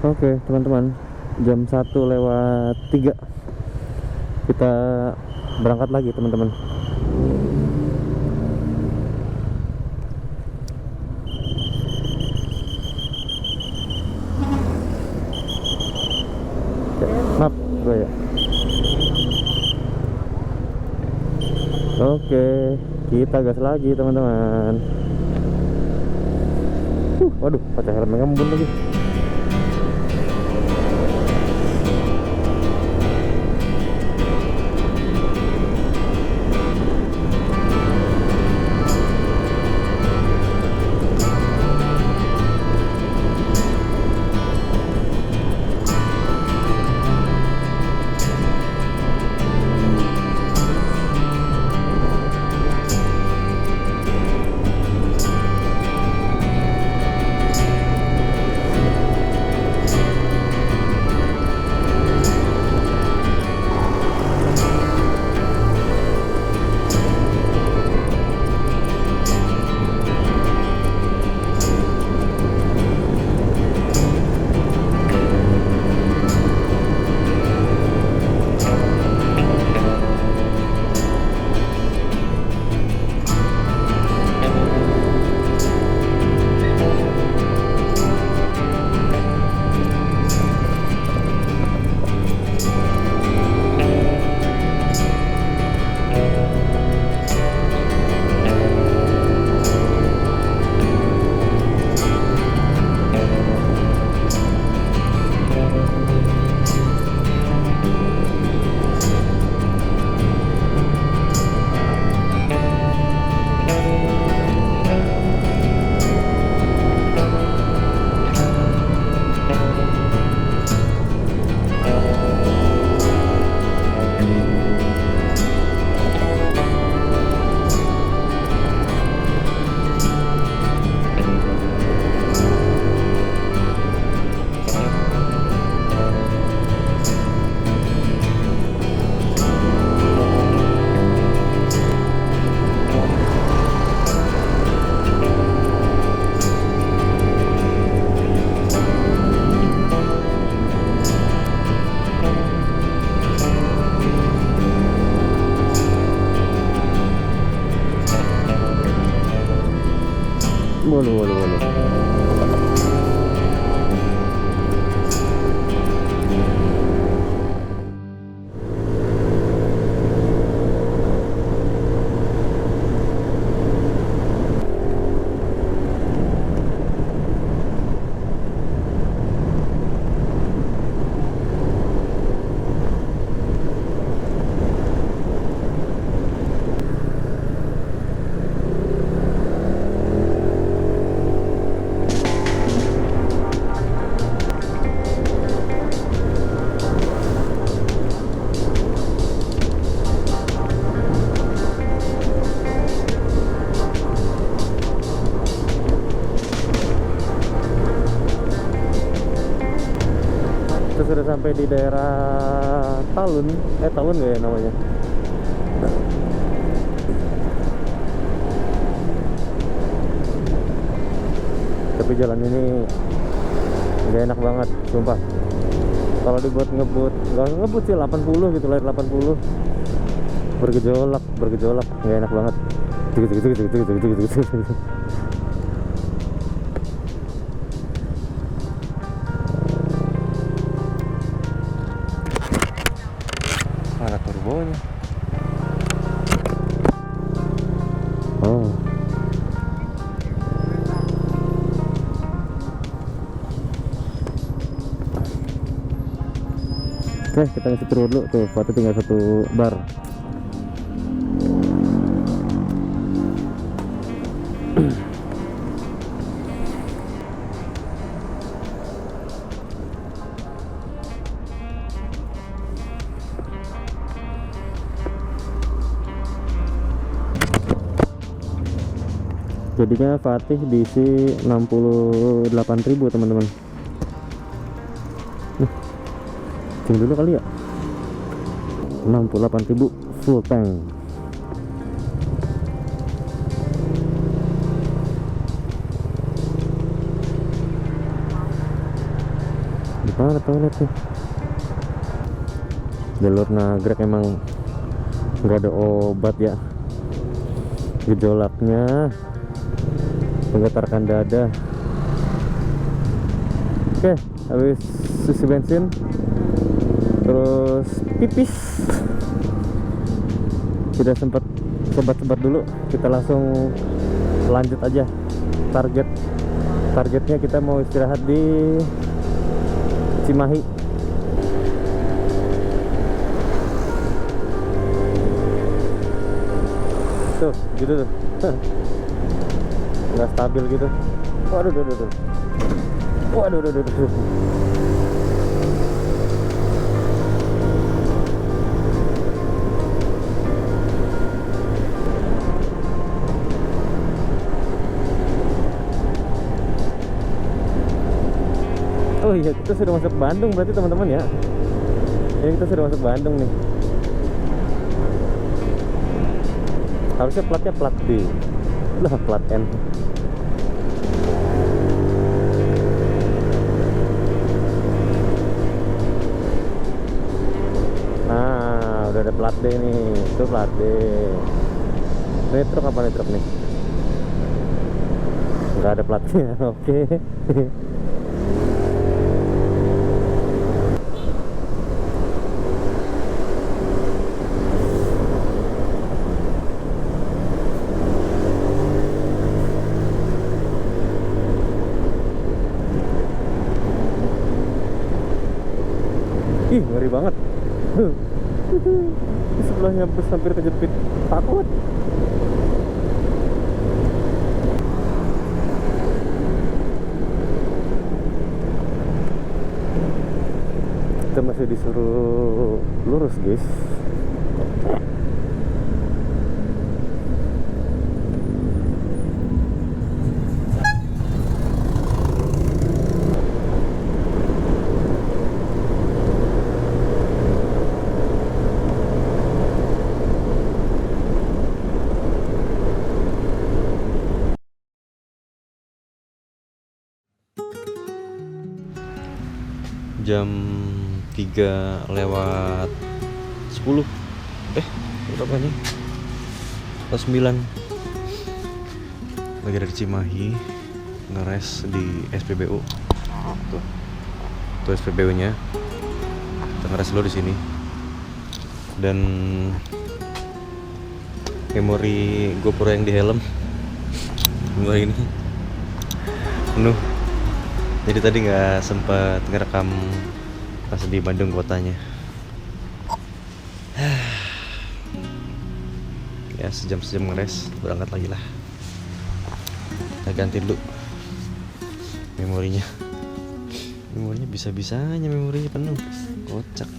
Oke teman-teman, jam 1:03 kita berangkat lagi teman-teman. Maaf gue ya. Oke, kita gas lagi teman-teman. Waduh, pakai helm ngembun lagi. Waduh. Kita sudah sampai di daerah Talun Talun nggak ya namanya? Tapi jalan ini nggak enak banget, sumpah. Kalau dibuat ngebut, nggak ngebut sih 80 gitu, lahir 80. Bergejolak, nggak enak banget. Gitu. Mana turbonya? Oh. Oke, kita ngisi turbo dulu tuh, Fatih tinggal 1 bar. Jadinya Fatih diisi 68.000 teman-teman. Cing dulu kali ya. 68.000 full tank. di mana toilet sih? Jalur Nagrek emang nggak ada obat ya, gejolaknya menggetarkan dada. Oke, habis isi bensin terus pipis, tidak sempat sebat-sebat dulu, kita langsung lanjut aja. Targetnya kita mau istirahat di Cimahi. Tuh gitu tuh nggak stabil gitu. Waduh. Oh iya, kita sudah masuk Bandung berarti teman-teman ya. Ini kita sudah masuk Bandung nih. Harusnya platnya plat B. Lah, plat N. Nah, udah ada plat D nih. Itu plat D. Ini truk apa nih truk nih? Nggak ada platnya. Oke. Ih, ngeri banget. Di sebelahnya bus hampir kejepit. Takut. Kita masih disuruh lurus, guys. Jam 3:10. Berapa nih? Pas 9. Lagi ada di Cimahi, ngeres di SPBU. Tuh SPBU-nya. Kita ngeres dulu di sini. Dan memori GoPro yang di helm memori ini penuh. Jadi tadi nggak sempat ngerekam pas di Bandung kotanya. Ya sejam ngeres, berangkat lagi lah. Kita ganti dulu memorinya. Memorinya bisa-bisanya memorinya penuh, kocak.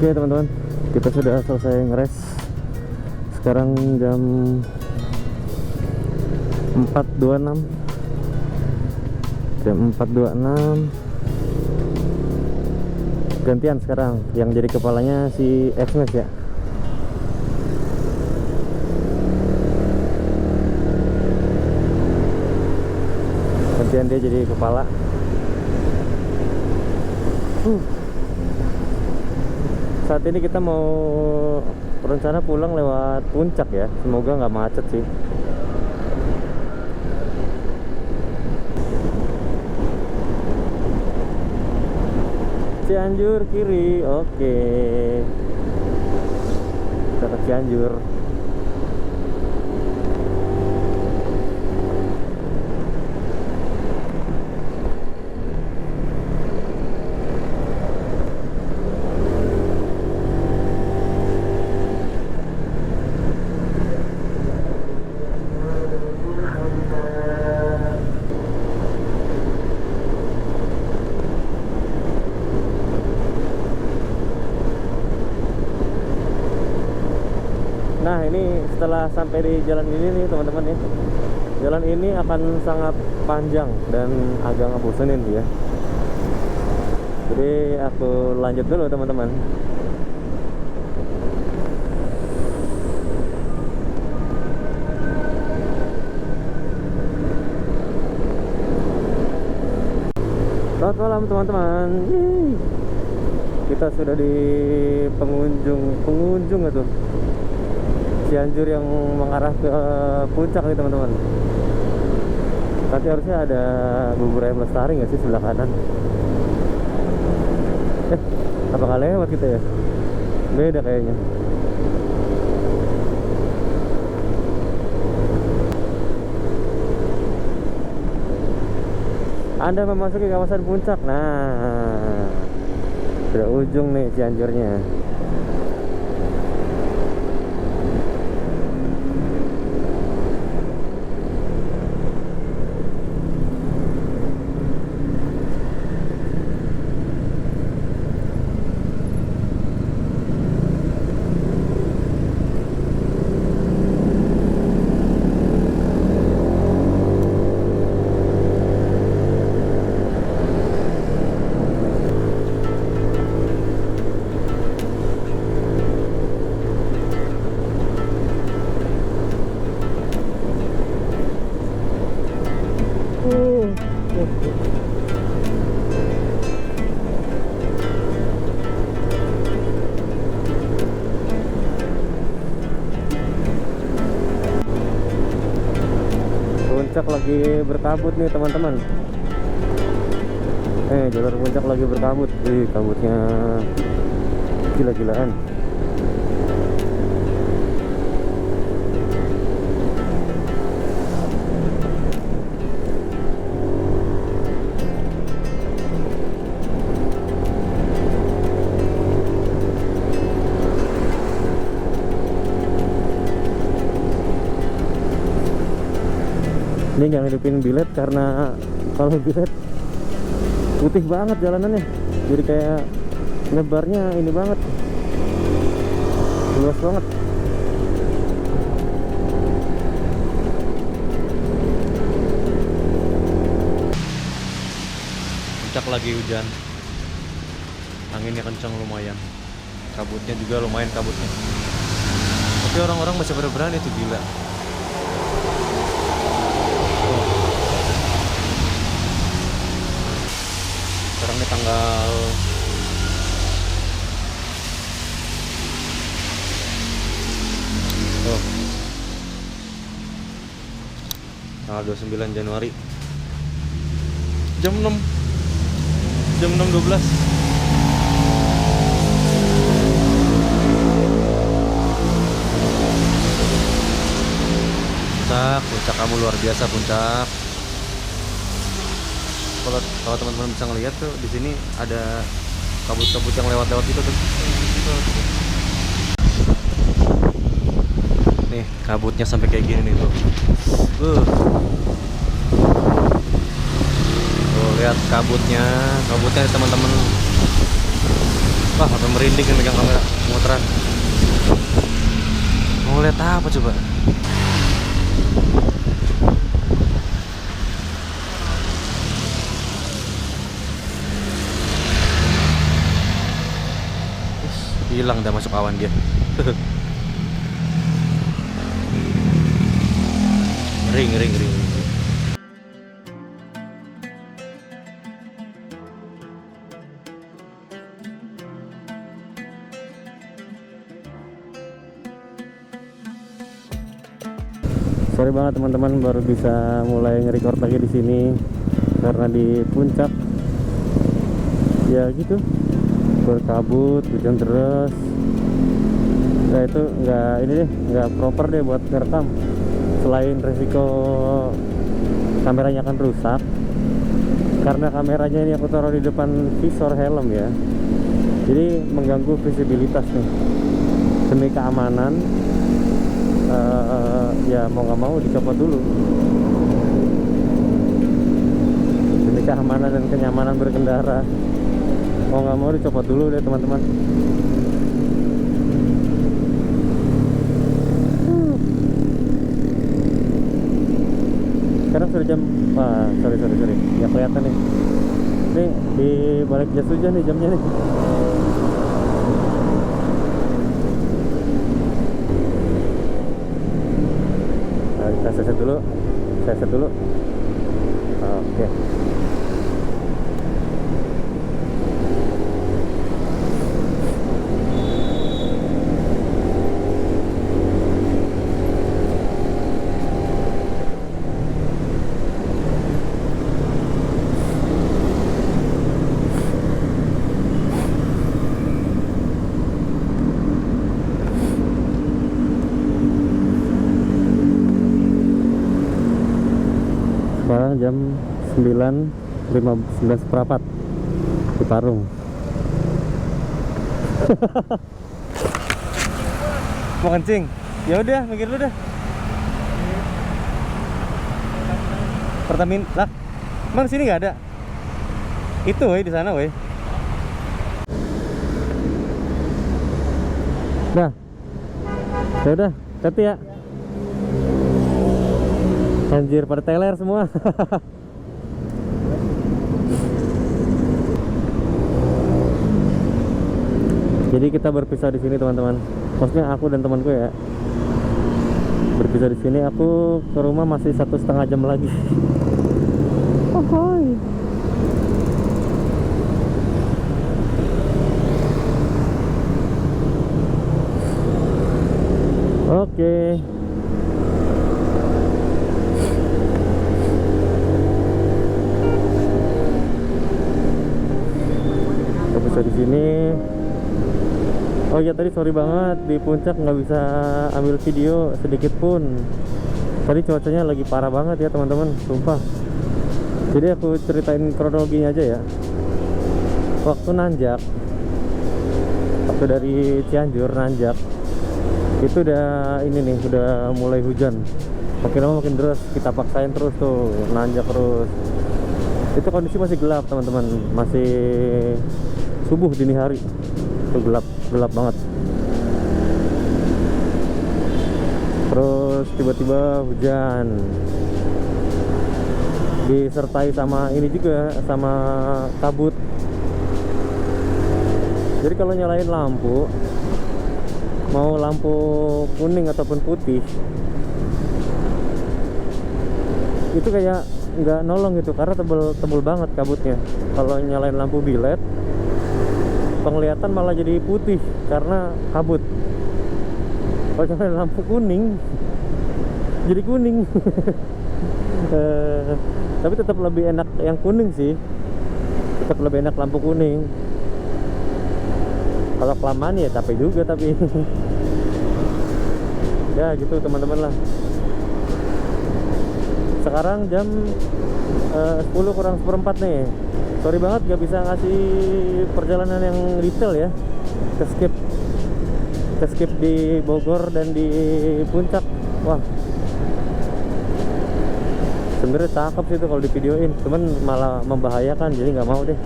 Oke teman-teman, kita sudah selesai ngeres. Sekarang jam 4.26. Jam 4.26. Gantian sekarang, yang jadi kepalanya si Xmas ya. Gantian dia jadi kepala. Saat ini kita mau rencana pulang lewat Puncak ya. Semoga nggak macet sih. Cianjur kiri, oke. Kita ke Cianjur. setelah sampai di jalan ini nih teman-teman ya, jalan ini akan sangat panjang dan agak ngebosenin ya. Jadi aku lanjut dulu teman-teman. Selamat malam teman-teman. Kita sudah di pengunjung itu Cianjur yang mengarah ke puncak nih teman-teman. Tapi harusnya ada bubur ayam lestari nggak sih sebelah kanan? Apa nggak lewat kita ya? Beda kayaknya. Anda memasuki kawasan puncak. Nah, sudah ujung nih Cianjurnya. Puncak lagi berkabut nih teman-teman. Jalur puncak lagi berkabut. Kabutnya gila-gilaan. Ini jangan hidupin bilet karena kalau bilet putih banget jalanannya, jadi kayak nyebarnya ini banget, luas banget. Puncak lagi hujan, anginnya kencang lumayan, kabutnya juga lumayan kabutnya. Tapi orang-orang masih pada berani tuh, gila. Sekarang ini tanggal tanggal 29 Januari jam 6.12. Puncak kamu luar biasa, puncak. Kalau teman-teman bisa ngelihat tuh di sini ada kabut-kabut yang lewat-lewat gitu tuh. Nih kabutnya sampai kayak gini nih tuh. Tuh lihat kabutnya teman-teman. Wah, sampai merinding kan megang kamera muteran. Mau lihat apa coba? Hilang dah masuk awan dia. Ngeri. Sorry banget teman-teman, baru bisa mulai nge-record lagi di sini karena di puncak ya gitu, berkabut, hujan deras. Nah itu nggak proper deh buat ngerekam. Selain resiko kameranya akan rusak, karena kameranya ini aku taruh di depan visor helm ya, jadi mengganggu visibilitas nih. Demi keamanan ya mau nggak mau dicopot dulu. Demi keamanan dan kenyamanan berkendara, mau nggak mau dicopot dulu deh teman-teman. Sekarang sudah jam, wah sorry nggak kelihatan nih. Ini di balik jas hujan nih jamnya nih. Nah, kita set dulu. Oke. Sekarang jam 9.15 di Parung. Mau kencing? Ya udah, mikir dulu dah. Pertamina lah. Emang sini nggak ada? Itu woi di sana woi. Dah. Ya udah, hati ya. Anjir pada teler semua. Jadi kita berpisah di sini teman-teman. Maksudnya aku dan temanku ya. Berpisah di sini. Aku ke rumah masih 1,5 jam lagi. Ohoi. Oke. Di sini. Oh ya tadi sorry banget di puncak nggak bisa ambil video sedikit pun. Tadi cuacanya lagi parah banget ya teman-teman, sumpah. Jadi aku ceritain kronologinya aja ya. Waktu nanjak, waktu dari Cianjur nanjak, itu udah ini nih, udah mulai hujan. Makin lama makin deras, kita paksain terus tuh nanjak terus. Itu kondisi masih gelap teman-teman, masih subuh dini hari, itu gelap banget. Terus tiba-tiba hujan, disertai sama ini juga, sama kabut. Jadi kalau nyalain lampu, mau lampu kuning ataupun putih, itu kayak nggak nolong gitu, karena tebel banget kabutnya. Kalau nyalain lampu bilet, penglihatan malah jadi putih karena kabut. Kalau nyalain lampu kuning jadi kuning. Tapi tetap lebih enak yang kuning sih, tetap lebih enak lampu kuning. Kalau kelamaan ya capek juga tapi ya gitu teman-teman lah. Sekarang jam 10:04 nih. Sorry banget gak bisa ngasih perjalanan yang detail ya. Ke-skip di Bogor dan di Puncak. Wah, sebenarnya cakep sih itu kalau di videoin, cuman malah membahayakan, jadi nggak mau deh,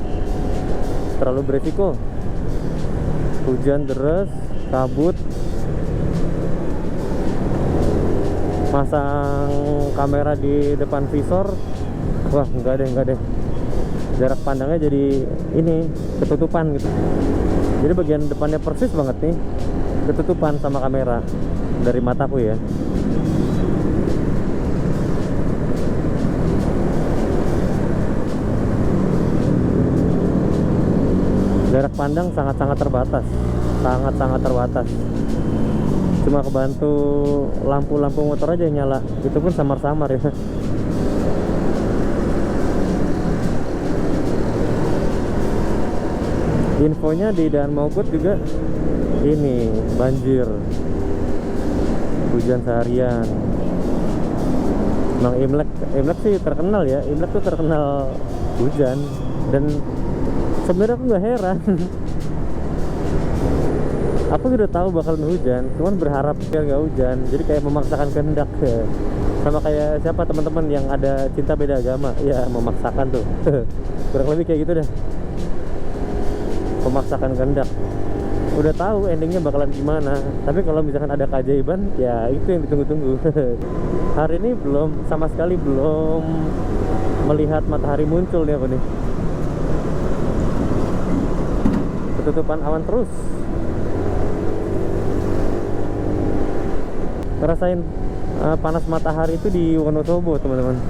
terlalu beresiko. Hujan deras, kabut, masang kamera di depan visor. Wah, enggak deh, jarak pandangnya jadi ini ketutupan gitu. Jadi bagian depannya persis banget nih ketutupan sama kamera dari mataku ya. Jarak pandang sangat-sangat terbatas, sangat-sangat terbatas. Cuma kebantu lampu-lampu motor aja yang nyala, itu pun samar-samar ya. Infonya di Daan Mogot juga ini banjir, hujan seharian. Emang Imlek sih terkenal ya, Imlek tuh terkenal hujan. Dan sebenarnya aku nggak heran. Aku sudah tahu bakal hujan, cuman berharap biar nggak hujan. Jadi kayak memaksakan kehendak ya. Sama kayak siapa teman-teman yang ada cinta beda agama, ya memaksakan tuh. Kurang lebih kayak gitu dah. Memaksakan kehendak. Udah tahu endingnya bakalan gimana, tapi kalau misalkan ada keajaiban, ya itu yang ditunggu-tunggu. Hari ini belum, sama sekali belum melihat matahari muncul nih aku nih. Ketutupan awan terus. Ngerasain panas matahari itu di Wonosobo teman-teman.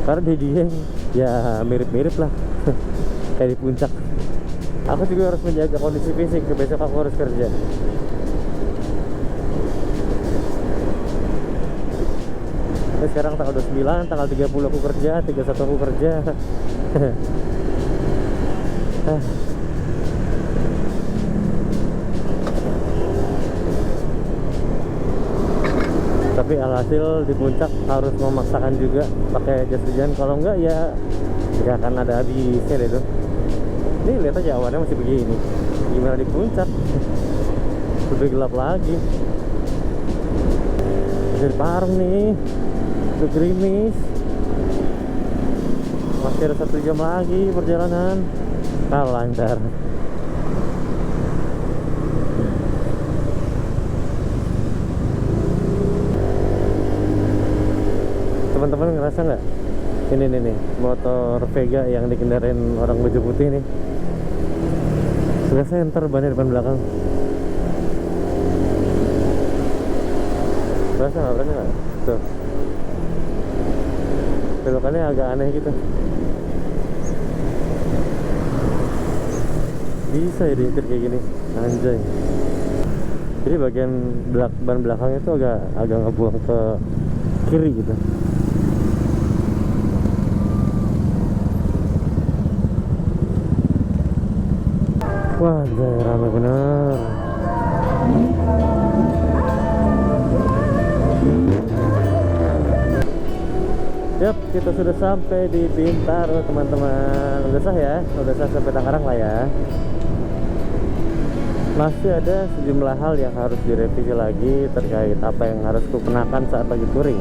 Karena di Dieng ya mirip-mirip lah kayak di puncak. Aku juga harus menjaga kondisi fisik, besok aku harus kerja. Ini sekarang tanggal 29, tanggal 30 aku kerja, 31 aku kerja. Tapi alhasil di puncak harus memaksakan juga pakai jas hujan, kalau enggak ya nggak akan ada habisnya deh tuh. Ini lihat aja awannya masih begini, gimana di puncak lebih gelap lagi. Masih di Parung nih, udah gerimis, masih ada 1 jam lagi perjalanan. Lancar. Teman-teman ngerasa nggak ini nih motor Vega yang dikendarain orang baju putih nih, sudah senter bannya depan belakang. Berasa nggak tuh, belokannya agak aneh gitu. Bisa ya diintir kayak gini, anjay. Jadi bagian ban belakangnya itu agak ngebuang ke kiri gitu. Wah, anjay, ramai bener. Yap, kita sudah sampai di Bintaro teman-teman. Udah sah ya, udah sah sampai Tangerang lah ya. Masih ada sejumlah hal yang harus direvisi lagi terkait apa yang harus kukenakan saat lagi touring.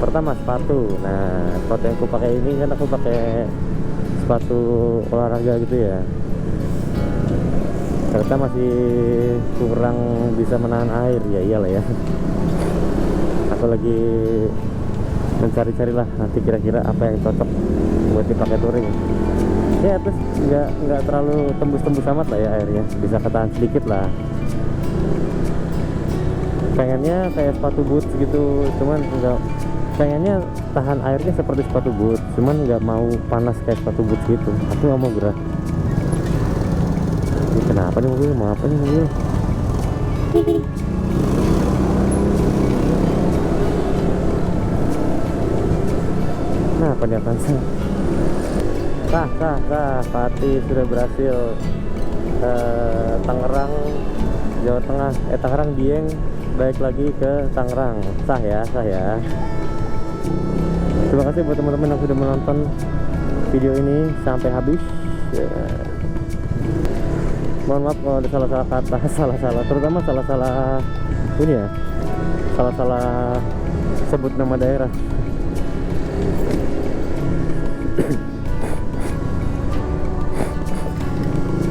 Pertama, sepatu. Nah, sepatu yang aku pakai ini kan aku pakai sepatu olahraga gitu ya. Ternyata masih kurang bisa menahan air, ya iyalah ya. Aku lagi mencari-cari lah nanti kira-kira apa yang cocok buat dipakai touring. Ya terus nggak terlalu tembus-tembus amat lah ya airnya, bisa ketahan sedikit lah. Pengennya kayak sepatu boots gitu, cuman nggak, pengennya tahan airnya seperti sepatu boots, cuman nggak mau panas kayak sepatu boots gitu. Aku nggak mau gerak. Ini kenapa nih mobil? Mau apa nih mobil? Nah, apa nih akan sih? Fatih sudah berhasil Tangerang, Jawa Tengah, Tangerang Dieng, balik lagi ke Tangerang. Sah ya. Terima kasih buat teman-teman yang sudah menonton video ini sampai habis. Mohon maaf kalau ada salah-salah kata, salah-salah, terutama salah-salah ini ya, salah-salah sebut nama daerah.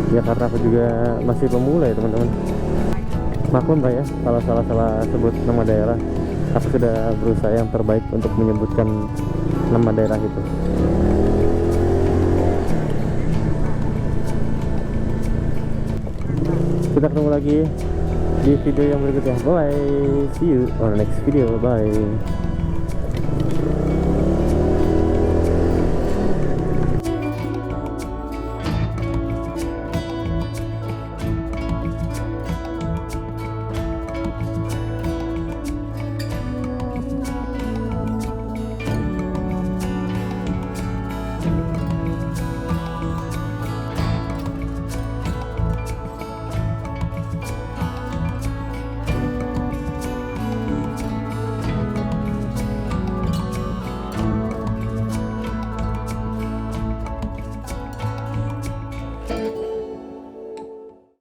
Ya karena aku juga masih pemula ya teman-teman, maklum lah ya kalau salah-salah sebut nama daerah. Aku sudah berusaha yang terbaik untuk menyebutkan nama daerah itu. Kita ketemu lagi di video yang berikutnya. Bye, see you on the next video. Bye.